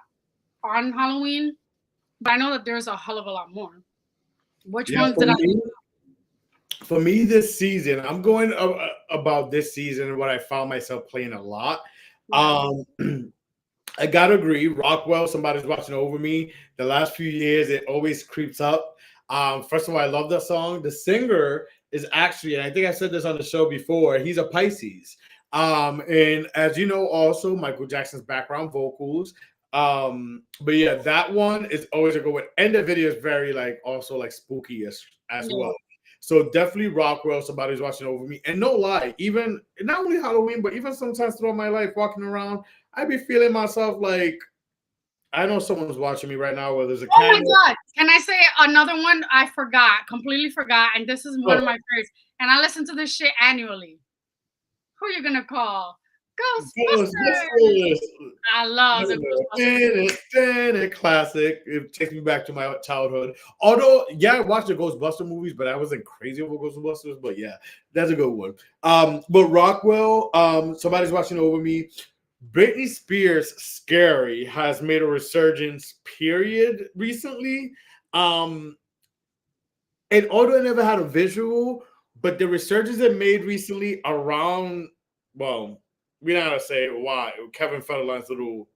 on Halloween. But I know that there's a hell of a lot more. Which Yeah, ones did I? for me this season, I'm going about this season and what I found myself playing a lot. Yeah. Um, I gotta agree. Rockwell, somebody's watching over me. The last few years, it always creeps up. First of all, I love that song. The singer is actually, and I think I said this on the show before, he's a Pisces. And as you know, also Michael Jackson's background vocals. But yeah, that one is always a good one. And the video is very like also like spooky as Yeah. well. So definitely Rockwell, somebody's watching over me. And no lie, even not only Halloween, but even sometimes throughout my life, walking around, I be feeling myself like I know someone's watching me right now, where there's a Oh my camera. God. Can I say another one? I forgot, completely forgot. And this is one Oh, of my favorites. And I listen to this shit annually. Who you gonna call? Ghostbusters. Ghostbusters. I love the Ghostbusters. Classic. It takes me back to my childhood. Although, yeah, I watched the Ghostbuster movies, but I wasn't crazy over Ghostbusters. But yeah, that's a good one. But Rockwell, somebody's watching over me. Britney Spears' "Scary" has made a resurgence. Period. Recently, um, and although I never had a visual, but the resurgence it made recently around, well, we're not gonna say why Kevin Federline's little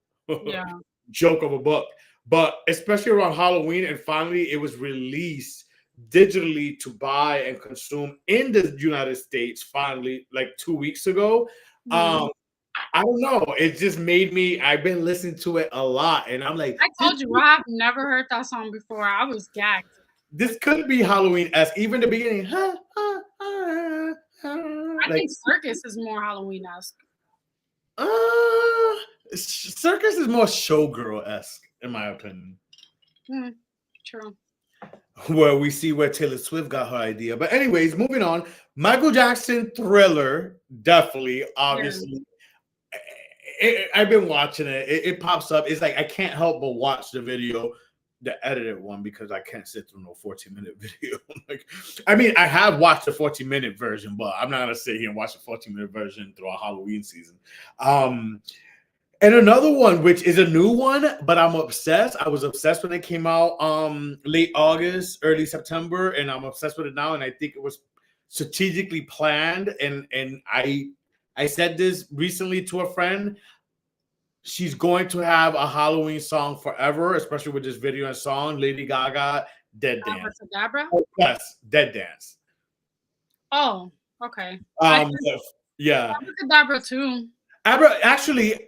Yeah. joke of a book, but especially around Halloween, and finally it was released digitally to buy and consume in the United States. Finally, like 2 weeks ago. Mhm. Um, I don't know. It just made me. I've been listening to it a lot, and I'm like, I told you, I have never heard that song before. I was gagged. this could be Halloween esque. Even the beginning, I like think Circus is more Halloween esque. Circus is more showgirl esque, in my opinion. True. Where we see where Taylor Swift got her idea. But anyways, moving on. Michael Jackson Thriller, definitely, Yeah. obviously. I've been watching it. It pops up. It's like I can't help but watch the video, the edited one, because I can't sit through no 14-minute video. Like, I mean, I have watched the 14-minute version, but I'm not gonna sit here and watch the 14-minute version throughout Halloween season. And another one, which is a new one, but I'm obsessed. I was obsessed when it came out late August, early September, and I'm obsessed with it now. And I think it was strategically planned. And I said this recently to a friend. She's going to have a Halloween song forever, especially with this video and song. Lady Gaga, Dead Dance. Abracadabra? Oh, yes, Dead Dance. Oh, okay. I Um, think yeah. Abracadabra too. Actually,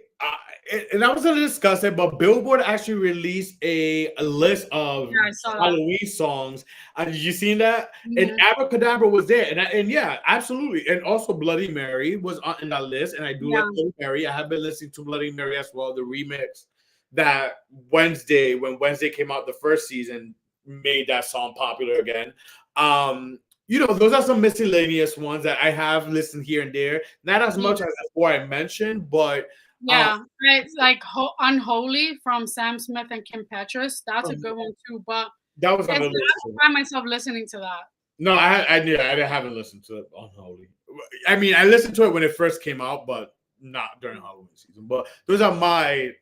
and I was going to discuss it, but Billboard actually released a list of Yeah, I saw that. Halloween songs. Did you seen that? And Mhm. Abracadabra was there, and yeah, absolutely. And also Bloody Mary was in that list, and I do like Yeah. Bloody Mary. I have been listening to Bloody Mary as well. The remix that Wednesday, when Wednesday came out, the first season made that song popular again. Those are some miscellaneous ones that I have listened here and there. Not as Yeah. much as before I mentioned, but Yeah. It's like Unholy from Sam Smith and Kim Petras. That's a good one too. But That was on It's, the I list. don't find myself listening to that. No, I haven't listened to it Unholy. I mean, I listened to it when it first came out, but not during Halloween season. But those are my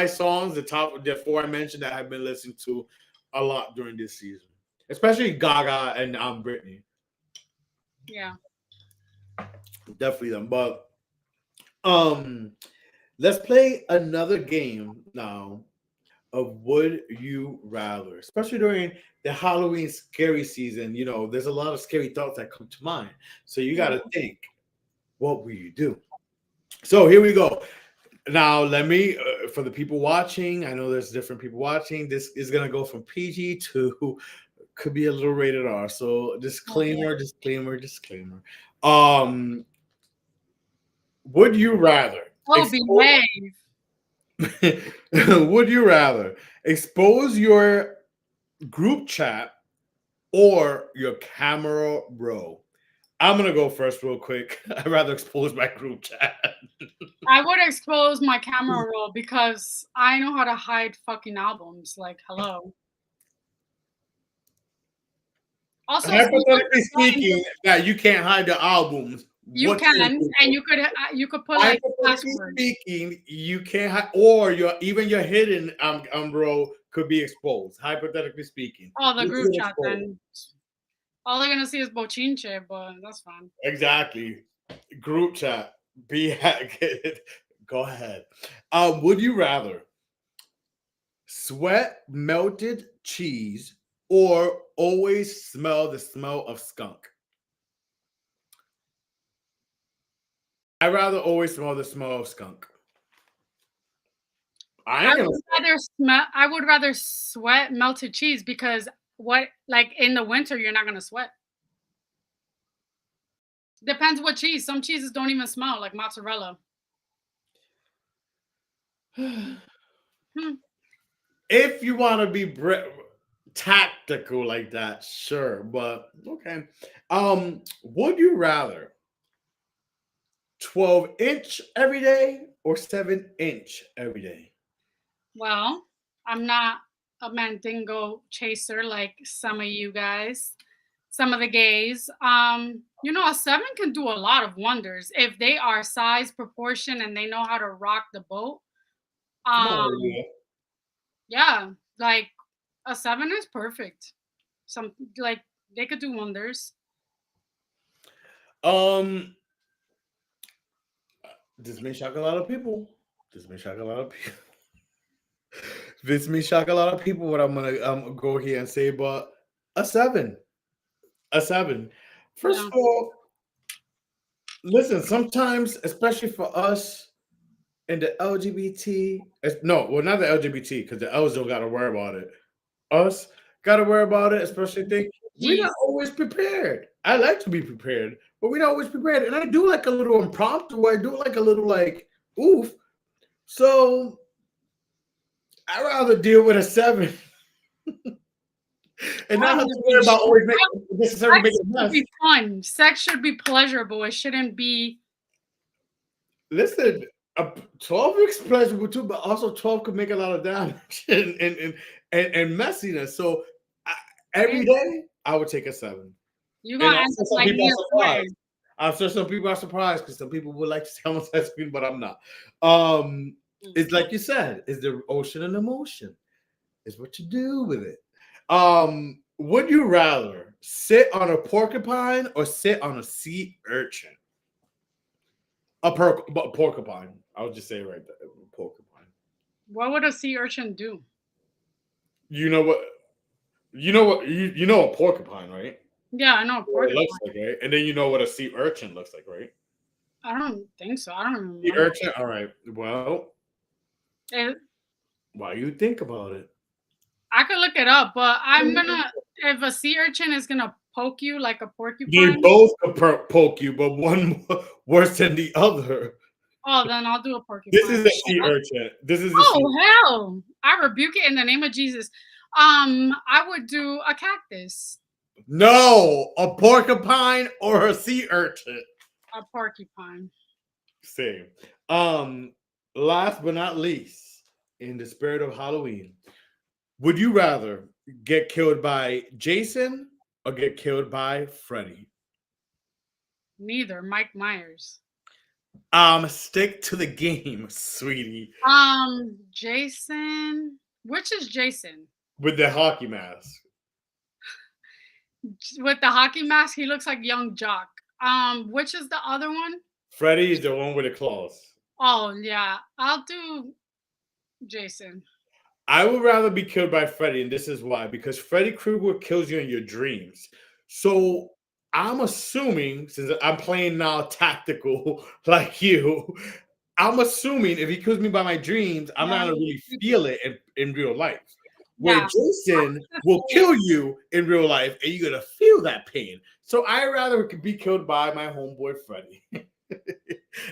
songs. The four I mentioned that I've been listening to a lot during this season, especially Gaga and Britney. Yeah. Definitely them. But um, let's play another game now of Would You Rather, especially during the Halloween scary season. You know, there's a lot of scary thoughts that come to mind. So you got to think, what will you do? So here we go. Now, let me, for the people watching, I know there's different people watching. This is going to go from PG to could be a little rated R. So disclaimer, disclaimer, disclaimer. Um, would you rather Oh, behave. would you rather expose your group chat or your camera roll? I'm gonna go first, real quick. I'd rather expose my group chat. I would expose my camera roll because I know how to hide fucking albums. Like, hello. Also, Hypothetically speaking, that you can't hide the albums. you What can, and you could put like hypothetically passwords. speaking, you can't hide, or your hidden row could be exposed. Hypothetically speaking, Oh, the which group is chat. exposed. Then all they're gonna see is bochinche, but that's fine. Exactly. Group chat. Be go ahead. Would you rather sweat melted cheese or always smell the smell of skunk? I'd rather always smell the smell of skunk. I ain't gonna I would rather sweat melted cheese because what like in the winter you're not gonna sweat. Depends what cheese. Some cheeses don't even smell like mozzarella. Hmm. if you want to be tactical like that, sure, but okay. Would you rather 12-inch every day or 7-inch every day? Well, I'm not a mandingo chaser like some of you guys, some of the gays. A 7 can do a lot of wonders if they are size proportion and they know how to rock the boat. Come on, Um, yeah. yeah, like a 7 is perfect. Some like they could do wonders. Um, this may shock a lot of people. This may shock a lot of people. This may shock a lot of people. What I'm gonna go here and say, but a 7, a 7. First Yeah. of all, listen. Sometimes, especially for us in the LGBT, no, well, not the LGBT, because the L's don't got to worry about it. Us got to worry about it, especially think we're Jeez. not always prepared. I like to be prepared, but we're not always prepared. And I do like a little impromptu. I do like a little like oof. So I rather deal with a 7 and not have to worry about always necessarily Sex making a should mess. be fun. Sex should be pleasurable. It shouldn't be. Listen, 12 is pleasurable too, but also 12 could make a lot of damage and messiness. So every day, I would take a 7. You're And gonna I'm end sure up some like people me are a square. surprised. I'm sure some people are surprised because some people would like to say I'm a sex queen, but I'm not. Um, it's like you said, it's the ocean and emotion. It's what you do with it. Would you rather sit on a porcupine or sit on a sea urchin? A porcupine. I'll just say it right there. Porcupine. What would a sea urchin do? You know what? You know a porcupine, right? Yeah, I know a What it porcupine. looks like, right? And then you know what a sea urchin looks like, right? I don't think so. I don't even Sea remember. urchin. All right. Well, It, why you think about it? I could look it up, but if a sea urchin is gonna poke you like a They porcupine, both could poke you, but one worse than the other. oh, then I'll do a This porcupine. is a sea urchin. This is a sea. Oh hell! I rebuke it in the name of Jesus. I would do a cactus, No, a porcupine or a sea urchin. a porcupine. Same. Um, Last but not least, in the spirit of Halloween, Would you rather get killed by Jason or get killed by Freddy? Neither. Mike Myers. Stick to the game, sweetie. Jason. Which is Jason? With the hockey mask. With the hockey mask, he looks like young Jock. Which is the other one? Freddy is the one with the claws. Oh yeah, I'll do Jason. I would rather be killed by Freddy, and this is why. Because Freddy Krueger kills you in your dreams. So I'm assuming, since I'm playing now tactical like you, I'm assuming if he kills me by my dreams, I'm not Yeah, gonna really feel it in real life. Where yeah. Jason will kill you in real life, and you're gonna feel that pain. So I rather be killed by my homeboy Freddy.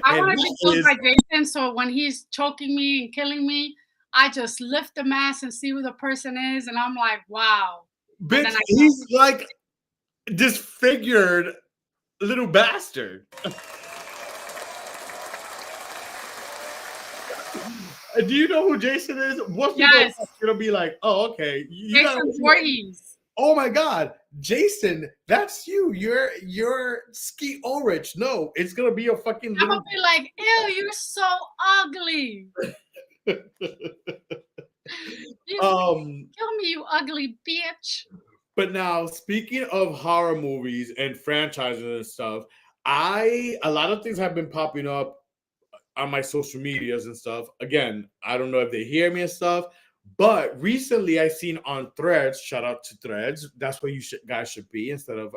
I And want to be that killed is, by Jason, so when he's choking me and killing me, I just lift the mask and see who the person is, and I'm like, wow. And then bitch, I he's like disfigured little bastard. Do you know who Jason is? Most people are yes, gonna be like, "Oh, okay." You gotta. Jason Voorhees. Oh my God, Jason, that's you. You're Ski Ulrich. No, it's gonna be a fucking I'm gonna little. be like, ew, you're so ugly. You um, kill me, you ugly bitch. but now speaking of horror movies and franchises and stuff, a lot of things have been popping up on my social medias and stuff. Again, I don't know if they hear me and stuff, but recently I seen on Threads. Shout out to Threads. That's where guys should be instead of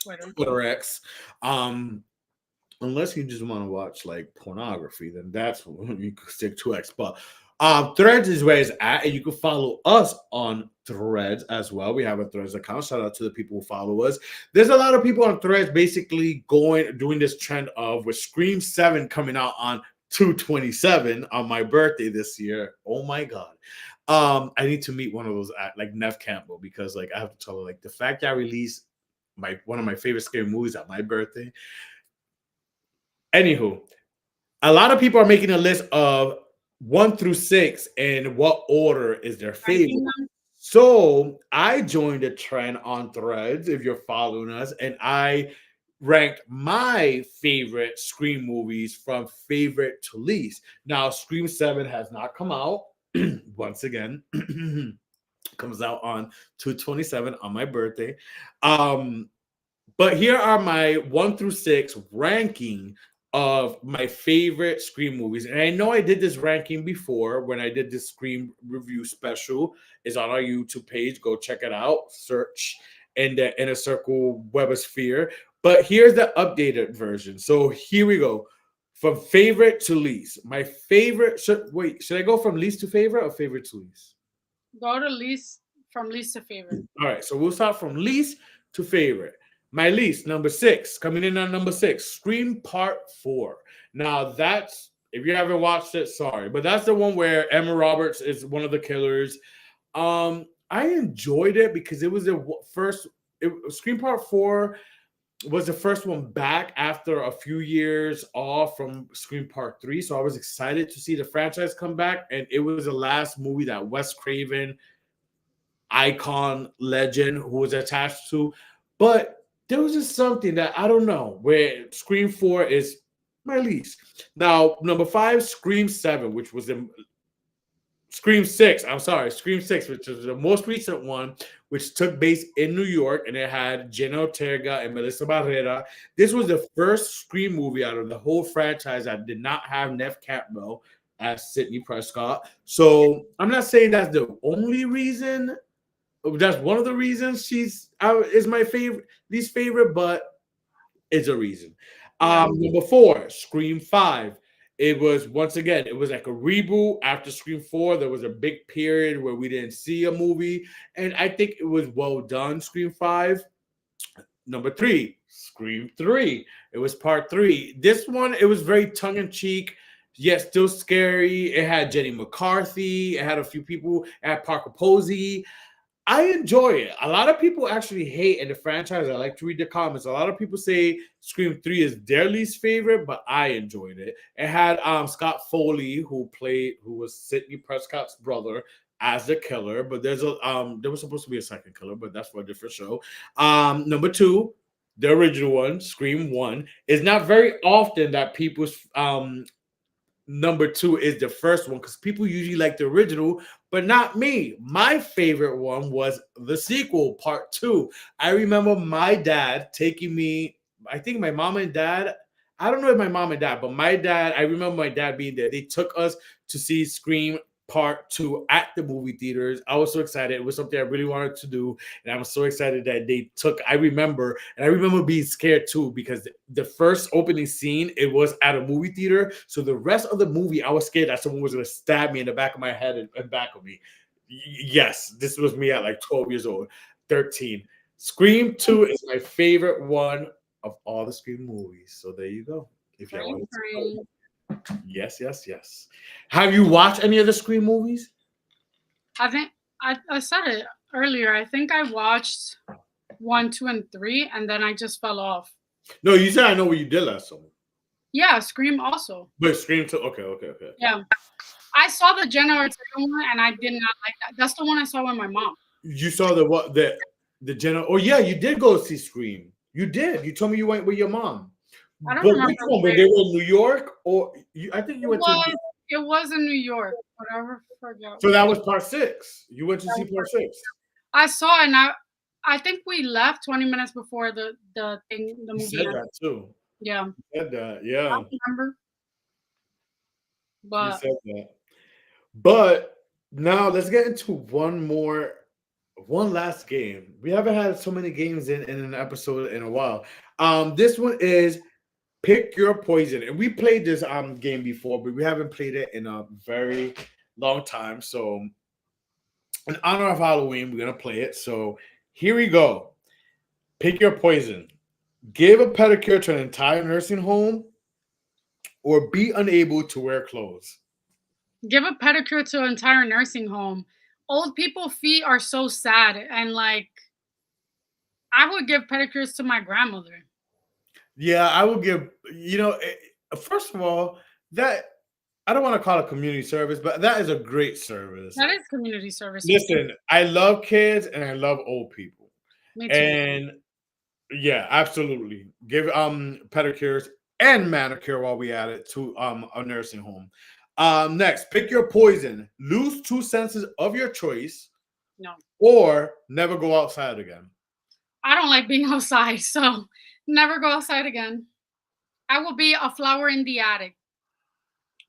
Twitter. Twitter X. Um, unless you just want to watch like pornography, then that's when you could stick to X. But Threads is where it's at, and you can follow us on Threads as well. We have a Threads account. Shout out to the people who follow us. There's a lot of people on Threads basically doing this trend of with Scream 7 coming out on 2/27 on my birthday this year. Oh my god. I need to meet one of those like Nev Campbell, because like I have to tell her like the fact that I released one of my favorite scary movies at my birthday. Anywho, a lot of people are making a list of 1 through 6 and what order is their favorite. Ranking them. So I joined a trend on Threads, if you're following us, and I ranked my favorite Scream movies from favorite to least. Now, Scream 7 has not come out. Once again, comes out on 2/27 on my birthday. Um, but here are my 1 through 6 ranking of my favorite Scream movies. And I know I did this ranking before when I did this Scream review special. It's on our YouTube page. Go check it out. Search in the Inner Circle Webosphere. But here's the updated version. So here we go. From favorite to least. My favorite. Should I go from least to favorite or favorite to least? Go to least from least to favorite. All right. So we'll start from least to favorite. My least, number 6, coming in on number 6, Scream Part 4. Now, that's, if you haven't watched it, sorry, but that's the one where Emma Roberts is one of the killers. I enjoyed it because it was the first, Scream Part 4 was the first one back after a few years off from Scream Part 3. So I was excited to see the franchise come back. And it was the last movie that Wes Craven, icon, legend, who was attached to. But there was just something that I don't know, where Scream 4 is my least. Now, number 5, Scream 7, which was the Scream 6. I'm sorry, Scream 6, which is the most recent one, which took place in New York, and it had Jenna Ortega and Melissa Barrera. This was the first Scream movie out of the whole franchise that did not have Nev Campbell as Sidney Prescott. So I'm not saying that's the only reason. That's one of the reasons she's is my favorite, least favorite, but it's a reason. Yeah. Number 4, Scream 5. It was once again, it was like a reboot after Scream 4. There was a big period where we didn't see a movie, and I think it was well done. Scream 5. Number 3, Scream 3. It was part 3. This one, it was very tongue in cheek, yet still scary. It had Jenny McCarthy. It had a few people. It had Parker Posey. I enjoy it. A lot of people actually hate in the franchise. I like to read the comments. A lot of people say Scream 3 is their least favorite, but I enjoyed it. It had Scott Foley, who was Sidney Prescott's brother, as the killer, but there was supposed to be a second killer, but that's for a different show. Number two, the original one, Scream One, is not very often that people's number two is the first one because people usually like the original, but not me. My favorite one was the sequel, part two. I remember my dad taking me, I think my mom and dad, I don't know if my mom and dad, but my dad, I remember my dad being there. They took us to see Scream part two at the movie theaters. I was so excited. It was something I really wanted to do. And I was so excited that they took, I remember being scared too because the first opening scene, it was at a movie theater. So the rest of the movie, I was scared that someone was going to stab me in the back of my head and back of me. Yes, this was me at like 12 years old, 13. Scream 2 is my favorite one of all the Scream movies. So there you go. If y'all want to know. Yes, yes, yes. Have you watched any of the Scream movies? I think I said it earlier. I think I watched 1, 2, and 3, and then I just fell off. No, you said I know what you did last summer. Yeah, Scream also. But Scream 2, okay. Yeah. I saw the Jenna Ortega one, and I did not like that. That's the one I saw with my mom. You saw the general. Oh yeah, you did go see Scream. You did. You told me you went with your mom. I don't But remember which one? Were they in New York or I think you went to. It was in New York. Whatever. Forgot. So that was part 6. You went to see part 6. I saw it, and I think we left 20 minutes before the thing. The movie. You said that too. Yeah. You said that. Yeah. I remember. But you said that. But now let's get into one last game. We haven't had so many games in an episode in a while. This one is Pick Your Poison. And we played this game before, but we haven't played it in a very long time. So in honor of Halloween, we're gonna play it. So here we go. Pick your poison. Give a pedicure to an entire nursing home or be unable to wear clothes. give a pedicure to an entire nursing home. Old people feet are so sad, and like I would give pedicures to my grandmother. Yeah, I will give, first of all, that I don't want to call it community service, but that is a great service. That is community service. Listen, I love kids and I love old people. Me too. And yeah, absolutely. Give pedicures and manicure while we at it to a nursing home. Next, pick your poison. Lose 2 senses of your choice. No. Or never go outside again. I don't like being outside, so never go outside again. I will be a flower in the attic.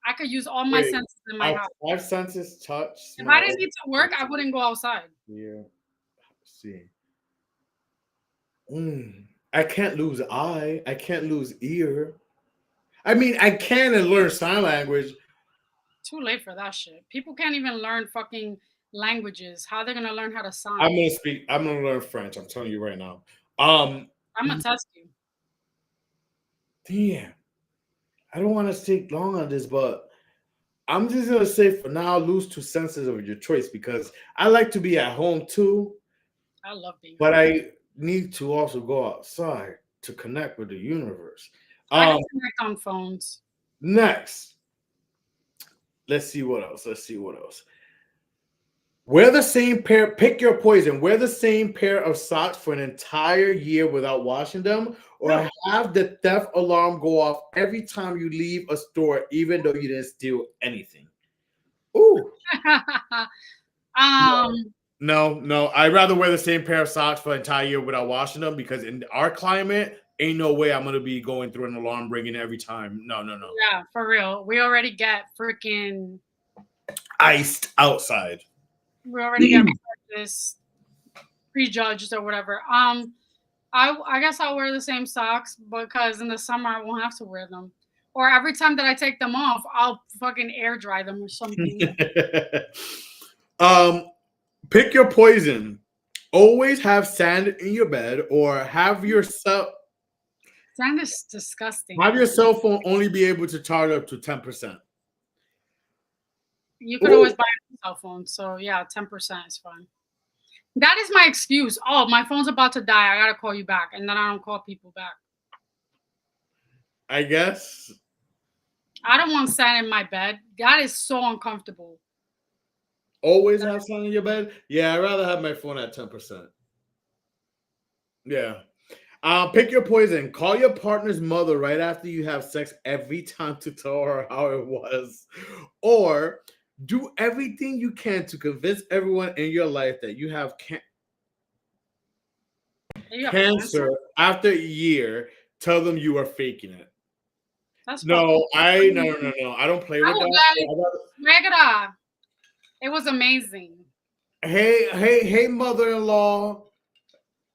I could use all my senses in my house. 5 senses: touch, If smell. I didn't need to work, I wouldn't go outside. Yeah. See. I can't lose eye. I can't lose ear. I mean, I can and learn sign language. Too late for that shit. People can't even learn fucking languages. How are they gonna learn how to sign? I'm gonna learn French. I'm telling you right now. I'm gonna test you. Damn. I don't want to stay long on this, but I'm just gonna say for now, lose 2 senses of your choice because I like to be at home too. I love being. But I need to also go outside to connect with the universe. I can connect on phones. Next, let's see what else. Wear the same pair. Pick your poison. Wear the same pair of socks for an entire year without washing them, or have the theft alarm go off every time you leave a store, even though you didn't steal anything. Ooh. No. I'd rather wear the same pair of socks for an entire year without washing them because in our climate, ain't no way I'm gonna be going through an alarm ringing every time. No. Yeah, for real. We already get freaking iced outside. We already get this prejudged or whatever. I guess I'll wear the same socks because in the summer I won't have to wear them. Or every time that I take them off, I'll fucking air dry them or something. Pick your poison. Always have sand in your bed or have yourself. Sand is disgusting. Have your cell phone only be able to charge up to 10%. You could always buy a cell phone. So yeah, 10% is fine. That is my excuse. Oh, my phone's about to die. I gotta call you back. And then I don't call people back. I guess. I don't want sand in my bed. That is so uncomfortable. Always have something in your bed. Yeah, I'd rather have my phone at 10%. Yeah. Pick your poison. Call your partner's mother right after you have sex every time to tell her how it was. Or do everything you can to convince everyone in your life that you have You have cancer cancer? after a year. Tell them you are faking it. That's fucked up. No, no. I don't play I with will that. gladly swag it off. It was amazing. Hey, mother-in-law.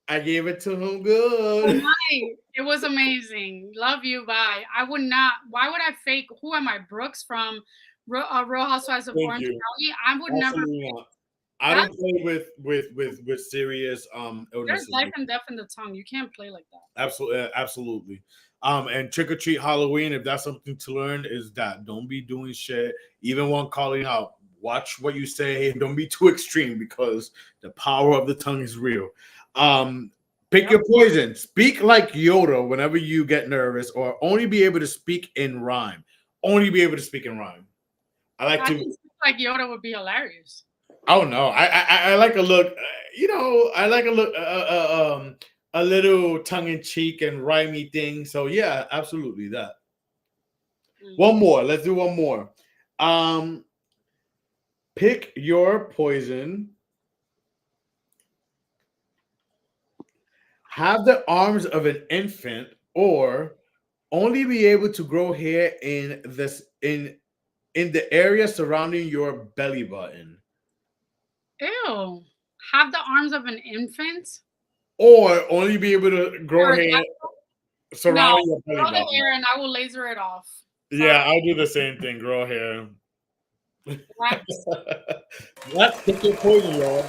I gave it to him Oh good. my, it was amazing. Love you. Bye. I would not. Why would I fake? Who am I? Brooks from Real Housewives of Thank Orange you. County. I would never Absolutely fake not. I that. don't play with serious There's illnesses. life and death in the tongue. You can't play like that. Absolutely. And trick or treat Halloween, if that's something to learn, is that don't be doing shit, even when calling out. Watch what you say and don't be too extreme because the power of the tongue is real. Um, pick Yep. your poison. Speak like Yoda whenever you get nervous, or only be able to speak in rhyme. Only be able to speak in rhyme. I like I to. think like Yoda would be hilarious. Oh no, I like a look. I like a look. A little tongue in cheek and rhymey thing. So yeah, absolutely that. Mm. One more. Let's do one more. Um, pick your poison. Have the arms of an infant, or only be able to grow hair in the area surrounding your belly button, Ew. Have the arms of an infant? or only be able to grow hair Pterodactyl? No. surrounding your belly Grow the button. hair and I will laser it off. Sorry. Yeah, I'll do the same thing. Grow hair. Wax. Let's pick your poison, y'all.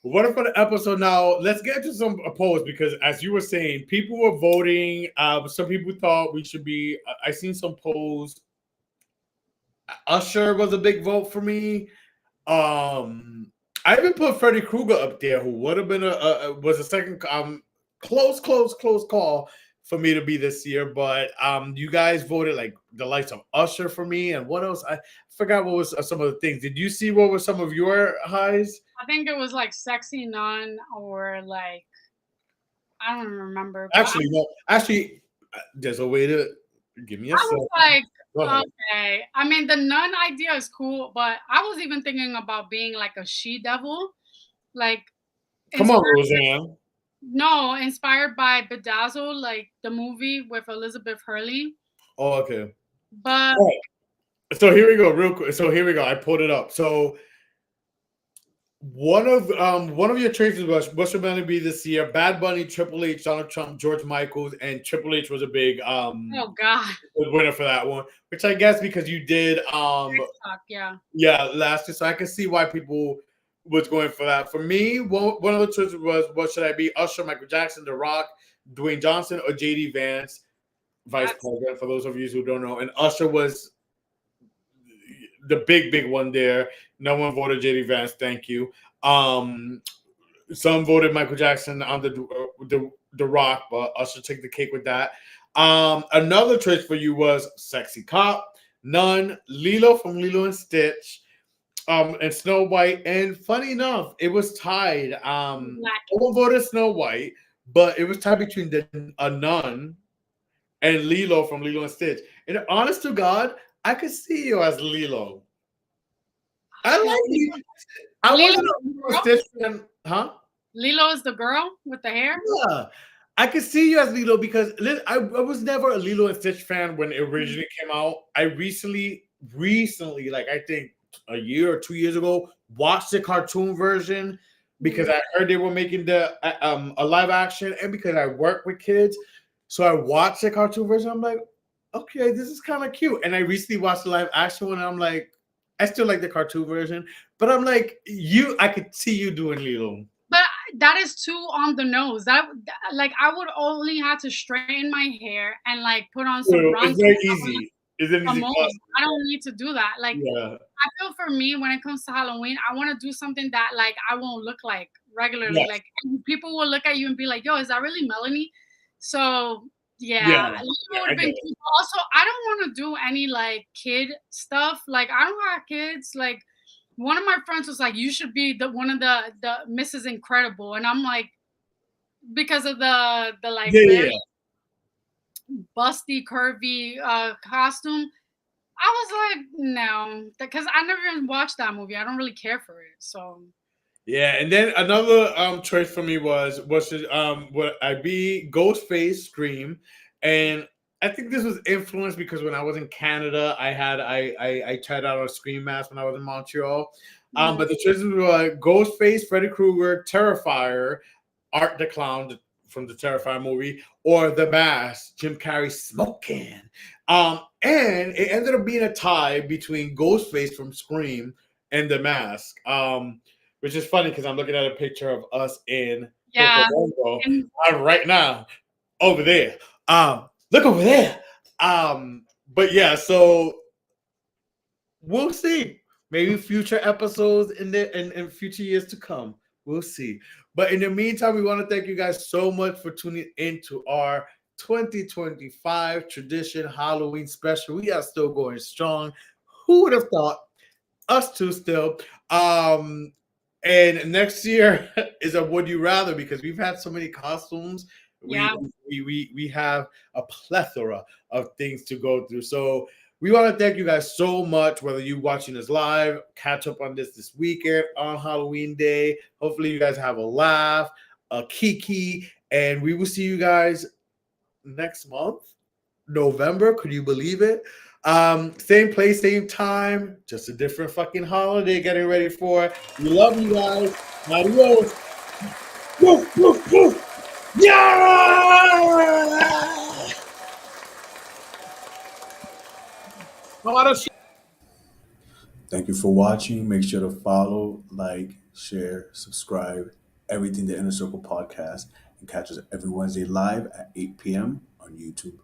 What for the episode now? Let's get to some polls because, as you were saying, people were voting. Some people thought we should be. I seen some polls. Usher was a big vote for me. I even put Freddy Krueger up there, who would have been was a second close call for me to be this year. But you guys voted like the likes of Usher for me, and what else? I forgot what was some of the things. Did you see what were some of your highs? I think it was like Sexy Nun or like I don't remember, but Actually, no. Actually, there's a way to give me a I was second. like, Go ahead. okay. I mean, the nun idea is cool, but I was even thinking about being like a she devil, like Come on, inspired. Roseanne. No, inspired by Bedazzled, like the movie with Elizabeth Hurley. Oh, okay. But All right. So here we go, real quick. So here we go. I pulled it up. So one of your choices was what should going to be this year? Bad Bunny, Triple H, Donald Trump, George Michaels, and Triple H was a big oh god, winner for that one. Which I guess because you did TikTok, yeah. yeah last year, so I can see why people was going for that. For me, one of the choices was what should I be? Usher, Michael Jackson, The Rock, Dwayne Johnson, or JD Vance, Vice That's President. For those of you who don't know, and Usher was the big one there. No one voted JD Vance. Thank you. Um, some voted Michael Jackson on the Rock, but Usher took the cake with that. Another choice for you was Sexy Cop, None, Lilo from Lilo and Stitch, and Snow White. And funny enough, it was tied. black. No one voted Snow White, but it was tied between a Nun and Lilo from Lilo and Stitch. And honest to God, I could see you as Lilo. I Yeah, like you. I Lilo, wasn't a Stitch fan, huh? Lilo is the girl with the hair. Yeah. I could see you as Lilo because I was never a Lilo and Stitch fan when it originally came out. I recently, like I think a year or 2 years ago, watched the cartoon version because I heard they were making the a live action, and because I work with kids, so I watched the cartoon version. I'm like, okay, this is kind of cute. And I recently watched the live action one, and I'm like, I still like the cartoon version, but I'm like, I could see you doing Lilo. But that is too on the nose. Like I would only have to straighten my hair and like put on some So it's very bronzer easy. It's an easy alone. class. I don't need to do that. Like Yeah. I feel for me when it comes to Halloween, I want to do something that like I won't look like regularly. Yes. Like people will look at you and be like, "Yo, is that really Melanie?" So Yeah, Yeah, it would I have get been it. cute. Also, I don't want to do any like kid stuff. Like I don't have kids. Like one of my friends was like, "You should be the one of the Mrs. Incredible," and I'm like, because of the like Yeah, yeah, very yeah. busty, curvy costume. I was like, no, because I never even watched that movie. I don't really care for it. So Yeah, and then another choice for me was would I be Ghostface Scream, and I think this was influenced because when I was in Canada, I tried out a Scream mask when I was in Montreal. mm, But the choices were Ghostface, Freddy Krueger, Terrifier, Art the Clown from the Terrifier movie, or The Mask, Jim Carrey smoking. And it ended up being a tie between Ghostface from Scream and The Mask. Which is funny because I'm looking at a picture of us in yeah, Topolongo and right now over there. Look over there. But yeah, so we'll see. Maybe future episodes in future years to come. We'll see. But in the meantime, we want to thank you guys so much for tuning into our 2025 tradition Halloween special. We are still going strong. Who would have thought? Us two still. And next year is a would you rather because we've had so many costumes. yeah, We have a plethora of things to go through. So we want to thank you guys so much. Whether you watching us live, catch up on this weekend on Halloween Day. Hopefully, you guys have a laugh, a kiki, and we will see you guys next month, November. Could you believe it? Same place, same time, just a different fucking holiday getting ready for. We love you guys. Adios. Woof, woof, woof. Yeah! Thank you for watching. Make sure to follow, like, share, subscribe, everything the Inner Circle podcast, and catch us every Wednesday live at 8 p.m. on YouTube.